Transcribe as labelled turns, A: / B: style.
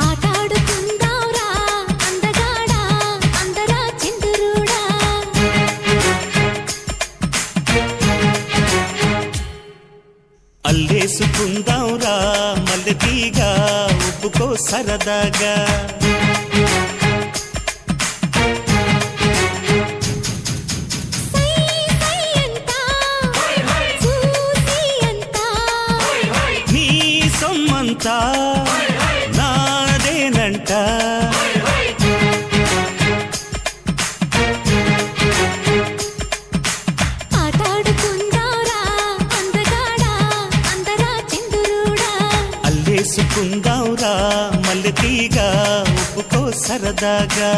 A: ఆటాడుకుందాంరా అందగాడా అందరా చిందురుడా
B: అల్లేసుకుందాంరా మల్లెతీగా ఉప్పుకో సరదాగా నీ సొమ్మంతా నాదేనంట
A: ఆటాడుకుందాంరా అందగాడా అందరా చిందురుడా
B: అల్లేసుకుందాంరా మల్లెతీగా ఉప్పుకో సరదాగా